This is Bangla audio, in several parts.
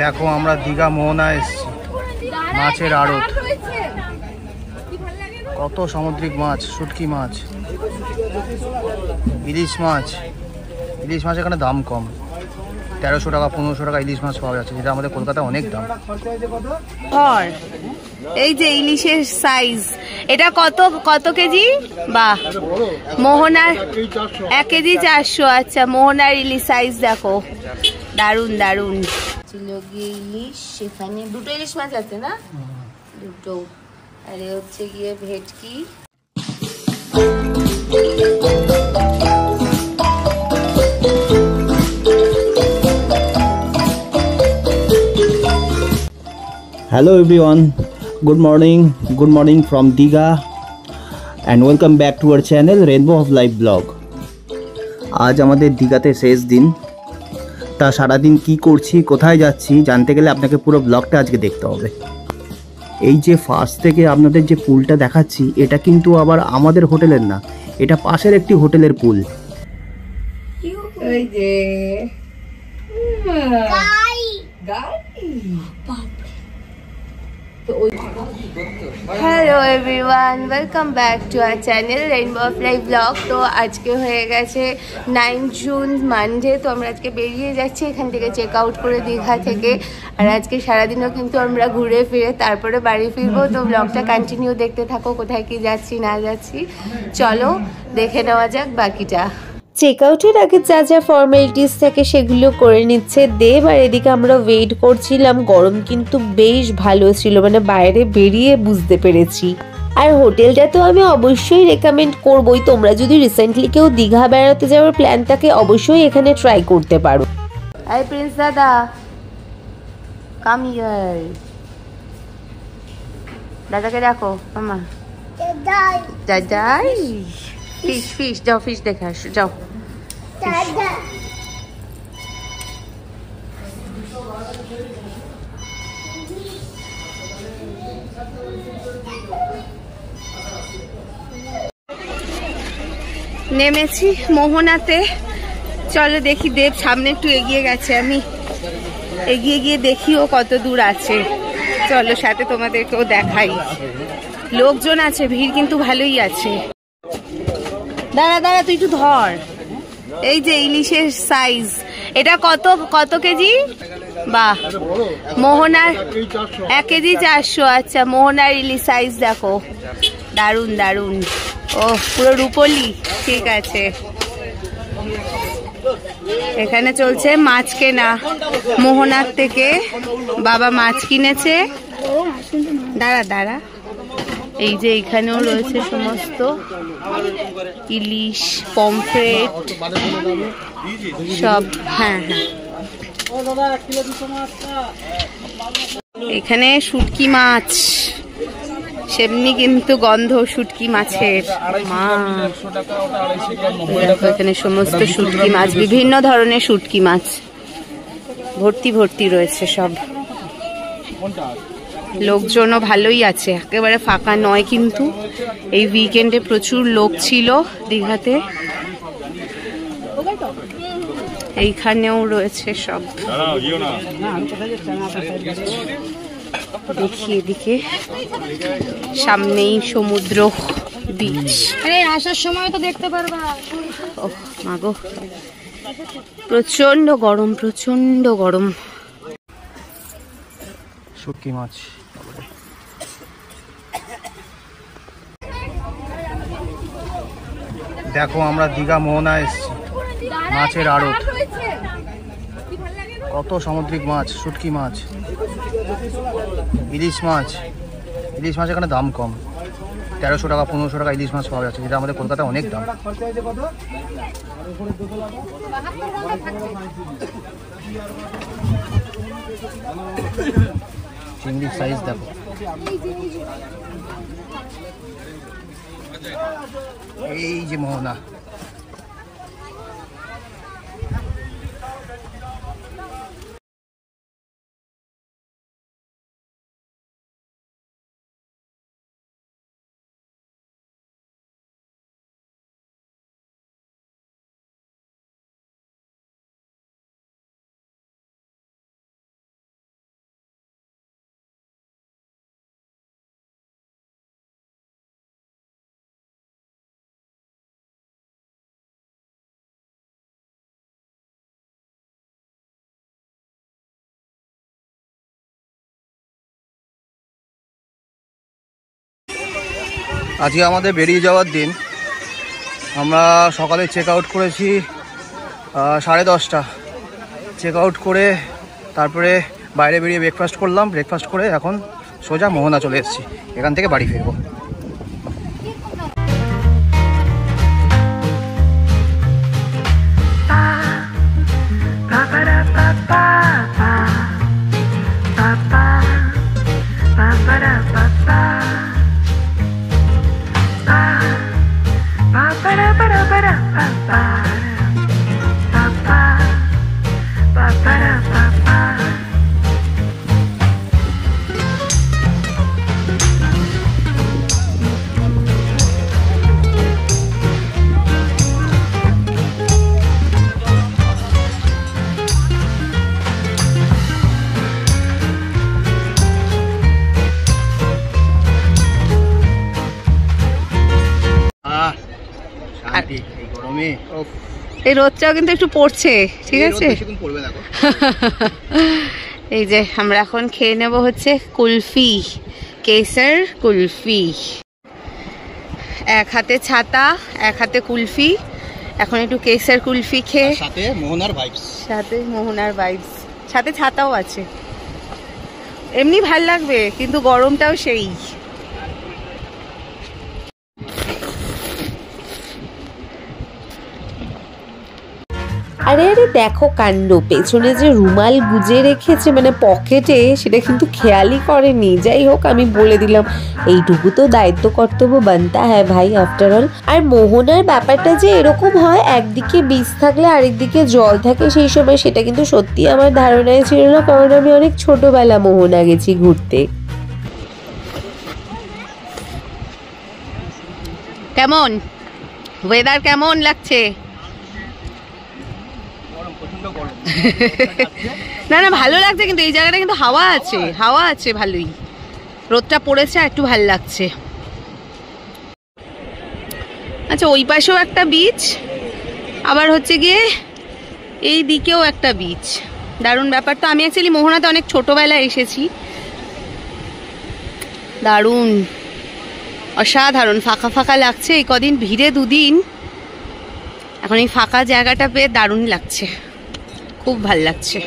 দেখো আমরা দীঘা মোহনায় এসেছি, মাছের আড়ত, কত সামুদ্রিক মাছ, শুটকি মাছ, ইলিশ মাছ। ইলিশ মাছ এখানে দাম কম, 1300 টাকা 1500 টাকা ইলিশ মাছ পাওয়া যাচ্ছে, যেটা আমাদের কলকাতায় অনেক দাম। এই যে ইলিশের সাইজ, এটা কত কত কেজি? বাহ, মোহনার 1 কেজি 400। আচ্ছা, মোহনার ইলিশ সাইজ দেখো, দারুন দারুন। ইলিশ, সেখানে 2টো ইলিশ মাছ আছে না? 2টো। আর হচ্ছে গিয়ে ভেটকি। Hello everyone, good morning from Digha and welcome back to our channel Rainbow of Life Vlog. আজ আমাদের দীঘাতে শেষ দিন। তা সারাদিন কি করছি, কোথায় যাচ্ছি জানতে গেলে আপনাকে পুরো ব্লগটা আজকে দেখতে হবে। এই যে ফার্স্ট থেকে আপনাদের যে পুলটা দেখাচ্ছি, এটা কিন্তু আবার আমাদের হোটেলের না, এটা পাশের একটি হোটেলের পুল। এই যে hello everyone, welcome back to our channel rainbow of life blog. তো আজকে হয়ে গেছে 9 জুন মানডে। তো আমরা আজকে বেরিয়ে যাচ্ছি এখান থেকে, চেক আউট করে দীঘা থেকে। আর আজকে সারাদিনও কিন্তু আমরা ঘুরে ফিরে তারপরে বাড়ি ফিরবো। তো ব্লগটা কন্টিনিউ দেখতে থাকো, কোথায় কি যাচ্ছি না যাচ্ছি চলো দেখে নেওয়া যাক বাকিটা। চেক আউটের আগে যা যা ফর্মালিটিস থাকে সেগুলো করে নিচ্ছে দেব। আর এদিকে আমরা ওয়েট করছিলাম। গরম কিন্তু বেশ ভালো ছিল, মানে বাইরে বেরিয়ে বুঝতে পেরেছি। আর হোটেলটা তো আমি অবশ্যই রেকমেন্ড করবোই। তোমরা যদি রিসেন্টলি কেউ দীঘা বেড়াতে যাওয়ার প্ল্যান থাকে অবশ্যই এখানে ট্রাই করতে পারো। এই প্রিন্স দাদা, কাম হিয়ার। দাদাকে দেখো মামা, দাদাই ফিশ ফিশ, যাও ফিশ দেখে আসো, যাও। নেমেছি মোহনাতে, চলো দেখি। দেব সামনে একটু এগিয়ে গেছে, আমি এগিয়ে গিয়ে দেখি ও কত দূর আছে। চলো সাথে তোমাদেরকেও দেখাই। লোকজন আছে, ভিড় কিন্তু ভালোই আছে। দাঁড়া দাঁড়া, তুই একটু ধর। এই যে ইলিশের সাইজ, এটা কত কত কেজি? বাহ, মোহনার 1 কেজি 400। আচ্ছা, মোহনার ইলিশ সাইজ দেখো, দারুন দারুন। ও পুরো রূপলি, ঠিক আছে। এখানে চলছে মাছ কেনা, মোহনার থেকে বাবা মাছ কিনেছে। দাঁড়া দাঁড়া, এই যে এখানেও রয়েছে সমস্ত ইলিশ, পমফ্রেট সব। হ্যাঁ হ্যাঁ, এখানে শুটকি মাছ, সেমনি কিন্তু গন্ধ শুটকি মাছের। এখানে সমস্ত শুটকি মাছ, বিভিন্ন ধরনের শুটকি মাছ ভর্তি ভর্তি রয়েছে সব। লোকজনও ভালোই আছে, একেবারে ফাঁকা নয় কিন্তু। এই উইকেন্ডে প্রচুর লোক ছিল দীঘাতে। এইখানেও রয়েছে সব। দেখি এদিকে সামনেই সমুদ্র, বিচ। আসার সময় তো দেখতে পারবা। ও মাগো, প্রচন্ড গরম, প্রচন্ড গরম। শুটকি মাছ, দেখো আমরা দীঘা মোহনায় এসেছি, মাছের আড়ত, কত সামুদ্রিক মাছ, শুটকি মাছ, ইলিশ মাছ। ইলিশ মাছ এখানে দাম কম, 1300 টাকা 1500 টাকা ইলিশ মাছ পাওয়া যাচ্ছে, যেটা আমাদের কলকাতায় অনেক দাম। চিংড়ির সাইজ দেখো। এই যে মোহনা। আজকে আমাদের বেরিয়ে যাওয়ার দিন। আমরা সকালে চেক আউট করেছি 10:30। চেক আউট করে তারপরে বাইরে বেরিয়ে ব্রেকফাস্ট করলাম। ব্রেকফাস্ট করে এখন সোজা মোহনা চলে এসেছি, এখান থেকে বাড়ি ফিরবো। এই রোদটাও কিন্তু একটু পড়ছে, ঠিক আছে। এই যে আমরা এখন খেয়ে নেব হচ্ছে কুলফি, কেসার কুলফি। এক হাতে ছাতা, এক হাতে কুলফি। এখন একটু কেসার কুলফি খেয়ে সাথে মোহনার ভাইবস, সাথে ছাতাও আছে। এমনি ভাল লাগবে, কিন্তু গরমটাও সেই। আরে আরে দেখো কাণ্ড, পেছনে যে রুমাল গুজে রেখেছে মানে পকেটে, সেটা কিন্তু খেয়ালই করেনি। যাই হোক, আমি বলে দিলাম, এইটুকু তো দায়িত্ব কর্তব্য বানতা হ্যাঁ ভাই, আফটার অল। আর মোহনার ব্যাপারটা যে এরকম হয়, একদিকে বীজ থাকলে আরেকদিকে জল থাকে সেই সময়, সেটা কিন্তু সত্যি আমার ধারণায় ছিল না, কারণ আমি অনেক ছোটবেলা মোহনা গেছি ঘুরতে। কেমন ওয়েদার, কেমন লাগছে? না না, ভালো লাগছে, কিন্তু এই জায়গাটা কিন্তু হাওয়া আছে ভালোই। রোদটা পড়েছে, একটু ভালো লাগছে। আচ্ছা, ওই পাশেও একটা বিচ, আবার হচ্ছে গিয়ে এই দিকেও একটা বিচ। দারুণ ব্যাপার। তো আমি অ্যাকচুয়ালি মোহনাতে অনেক ছোটবেলায় এসেছি। দারুণ, অসাধারণ। ফাঁকা ফাঁকা লাগছে এই কদিন, ভিড়ে দুদিন। এখন এই ফাঁকা জায়গাটা পেয়ে দারুণ লাগছে, খুব ভাল লাগছে।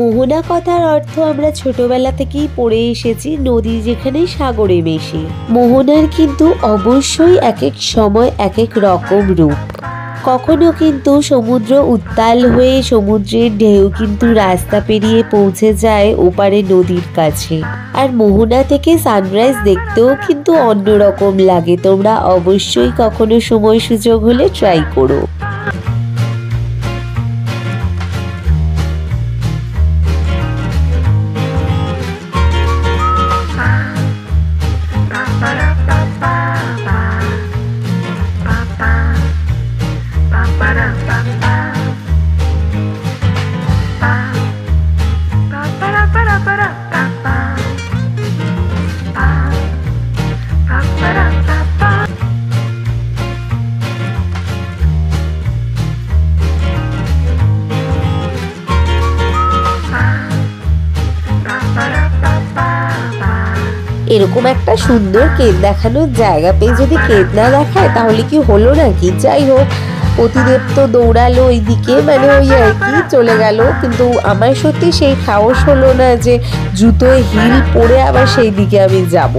মোহনা কথার অর্থ আমরা ছোটবেলা থেকেই পড়ে এসেছি, নদী যেখানে সাগরে মেশে। মোহনার কিন্তু অবশ্যই এক এক সময় এক এক রকম রূপ। কখনো কিন্তু সমুদ্র উত্তাল হয়ে সমুদ্রের ঢেউ কিন্তু রাস্তা পেরিয়ে পৌঁছে যায় ওপারে নদীর কাছে। আর মোহনা থেকে সানরাইজ দেখতেও কিন্তু অন্যরকম লাগে। তোমরা অবশ্যই কখনো সময় সুযোগ হলে ট্রাই করো। এরকম একটা সুন্দর কেদ দেখানোর জায়গা পেয়ে যদি কেদ না দেখায় তাহলে কি হলো নাকি? যাই হোক, পতিদেব তো দৌড়ালো ওইদিকে, মানে ওই আর কি চলে গেল, কিন্তু আমার সত্যি সেই সাহস হলো না যে জুতোয় হিল পরে আবার সেই দিকে আমি যাব।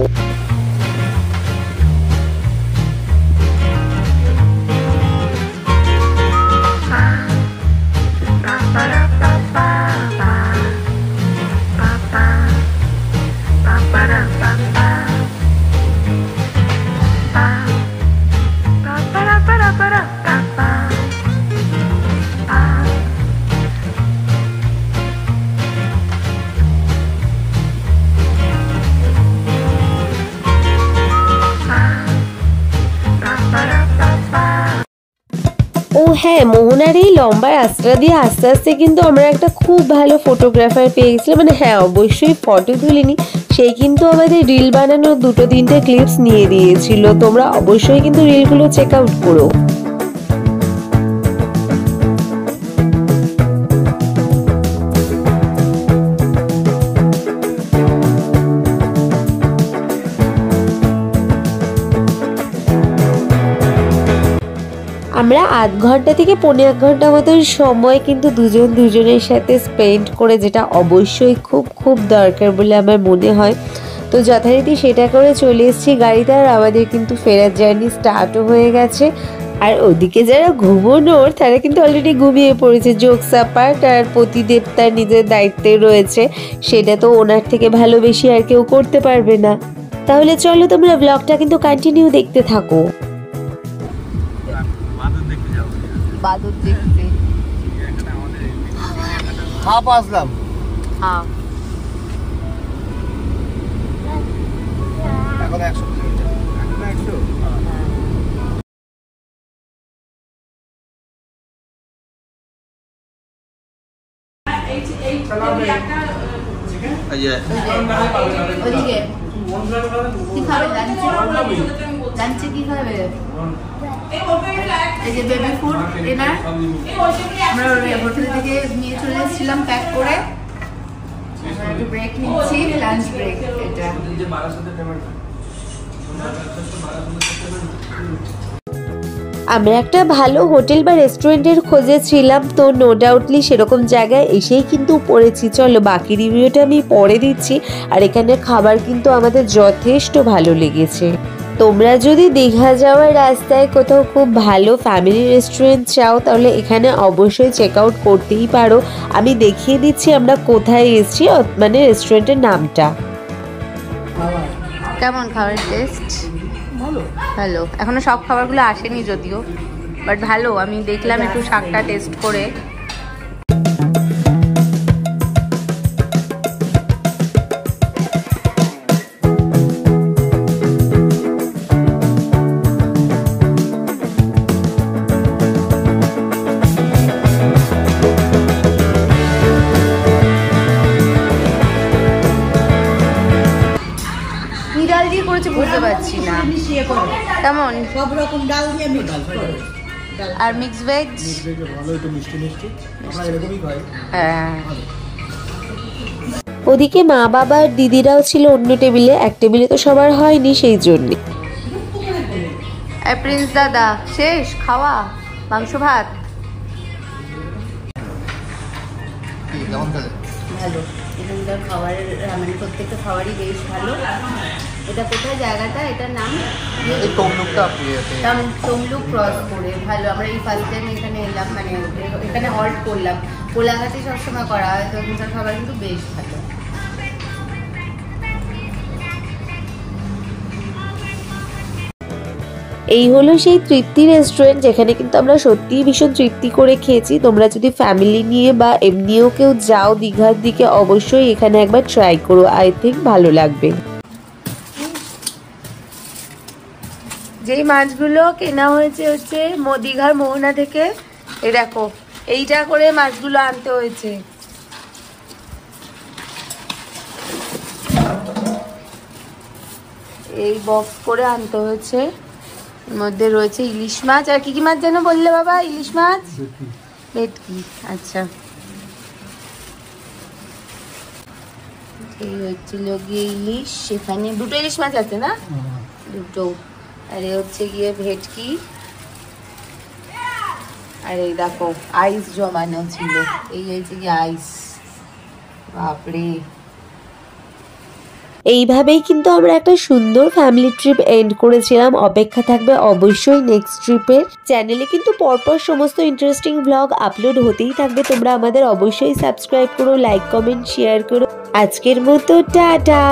হ্যাঁ, মোহনার এই লম্বা রাস্তা দিয়ে আস্তে আস্তে কিন্তু আমরা একটা খুব ভালো ফটোগ্রাফার পেয়ে গেছিলাম। মানে হ্যাঁ, অবশ্যই ফটো তুলিনি, সেই কিন্তু আমাদের রিল বানানোর 2-3টে ক্লিপস নিয়ে দিয়েছিল। তোমরা অবশ্যই কিন্তু রিলগুলো চেক আউট করো। আমরা আধ ঘন্টা থেকে 1.5 ঘন্টা মতন সময় কিন্তু দুজন দুজনের সাথে স্পেন্ড করে, যেটা অবশ্যই খুব খুব দরকার বলে আমার মনে হয়। তো যথারীতি সেটা করে চলে এসেছি গাড়িতে, আর আমাদের কিন্তু ফেরার জার্নি স্টার্টও হয়ে গেছে। আর ওদিকে যারা ঘুমোনোর তারা কিন্তু অলরেডি ঘুমিয়ে পড়েছে। জোকস অ্যাপার্ট, আর প্রতিদেব তার নিজের দায়িত্বে রয়েছে, সেটা তো ওনার থেকে ভালো বেশি আর কেউ করতে পারবে না। তাহলে চলো তোমরা ব্লগটা কিন্তু কন্টিনিউ দেখতে থাকো। বাদুর দেখতে হাফ আসলাম। হ্যাঁ, এখন 100 কিলোমিটার। ওদিকে কি খাবে? লাঞ্চে কি খাবে? এই যে বেবি ফুড ডিনার আমরা হোটেল থেকে নিয়ে চলে এসেছিলাম প্যাক করে। একটু ব্রেক নিচ্ছি, লাঞ্চ ব্রেক এটা। আমরা একটা ভালো হোটেল বা রেস্টুরেন্টের খোঁজে ছিলাম, তো নো ডাউটলি সেরকম জায়গায় এসেই কিন্তু পড়েছি। চলো বাকি রিভিউটা আমি পরে দিচ্ছি। আর এখানে খাবার কিন্তু আমাদের যথেষ্ট ভালো লেগেছে। তোমরা যদি দীঘা যাওয়ার রাস্তায় কোথাও খুব ভালো ফ্যামিলি রেস্টুরেন্ট চাও, তাহলে এখানে অবশ্যই চেক আউট করতেই পারো। আমি দেখিয়ে দিচ্ছি আমরা কোথায় এসেছি, মানে রেস্টুরেন্টের নামটা। কেমন খাবারের টেস্ট? ভালো। এখনো সব খাবারগুলো আসেনি যদিও, বাট ভালো। আমি দেখলাম একটু শাকটা টেস্ট করে। ডাল দিয়ে করেছে বুঝতে পারছি না কেমন। সব রকম ডাল দিয়ে মিক্স করে। আর মিক্স ভেজ ভালো, একটু মিষ্টি মিষ্টি আমরা এরকমই খাই। হ্যাঁ। ওদিকে মা বাবা আর দিদিরাও ছিল অন্য টেবিলে, এক টেবিলে তো সবার হয়নি, সেই জন্য। প্রিন্স দাদা শেষ খাওয়া মাংস ভাত? ভালো, এখানকার খাবারের মানে প্রত্যেকটা খাবারই বেশ ভালো। এটা কোথায় জায়গাটা? এটার নাম তমলুক ক্রস করে। ভালো, আমরা এই ফার্স্ট টাইম এখানে এলাম, মানে এখানে হল্ট করলাম। কোলাঘাটে সবসময় করা হয়, তো এখানকার খাবার কিন্তু বেশ ভালো। এই হলো সেই তৃপ্তি রেস্টুরেন্ট, যেখানে কিন্তু আমরা সত্যিই ভীষণ তৃপ্তি করে খেয়েছি। তোমরা যদি ফ্যামিলি নিয়ে বা এমনিও কেউ যাও দীঘার দিকে, অবশ্যই এখানে একবার ট্রাই করো, আই থিঙ্ক ভালো লাগবে। যেই মাছগুলো কেনা হয়েছে হচ্ছে দীঘার মোহনা থেকে, এই দেখো এইটা করে মাছগুলো আনতে হয়েছে। এই বক্স করে আনতে হয়েছে। এর মধ্যে রয়েছে ইলিশ মাছ, আর কি কি মাছ যেন বললে বাবা? ইলিশ মাছ, ভেটকি। আচ্ছা, এই হচ্ছিল গিয়ে ইলিশ। সেখানে 2টো ইলিশ মাছ আছে না? 2টো। আর এই হচ্ছে গিয়ে ভেটকি। আর এই দেখো আইস জমানো ছিল, এই হচ্ছে গিয়ে আইস। বাপরে। এইভাবেই কিন্তু আমরা একটা সুন্দর ফ্যামিলি ট্রিপ এন্ড করেছিলাম। অপেক্ষা থাকবে অবশ্যই নেক্সট ট্রিপের। চ্যানেলে কিন্তু পরপর সমস্ত ইন্টারেস্টিং ব্লগ আপলোড হতেই থাকবে। তোমরা আমাদের অবশ্যই সাবস্ক্রাইব করো, লাইক কমেন্ট শেয়ার করো। আজকের মতো টাটা।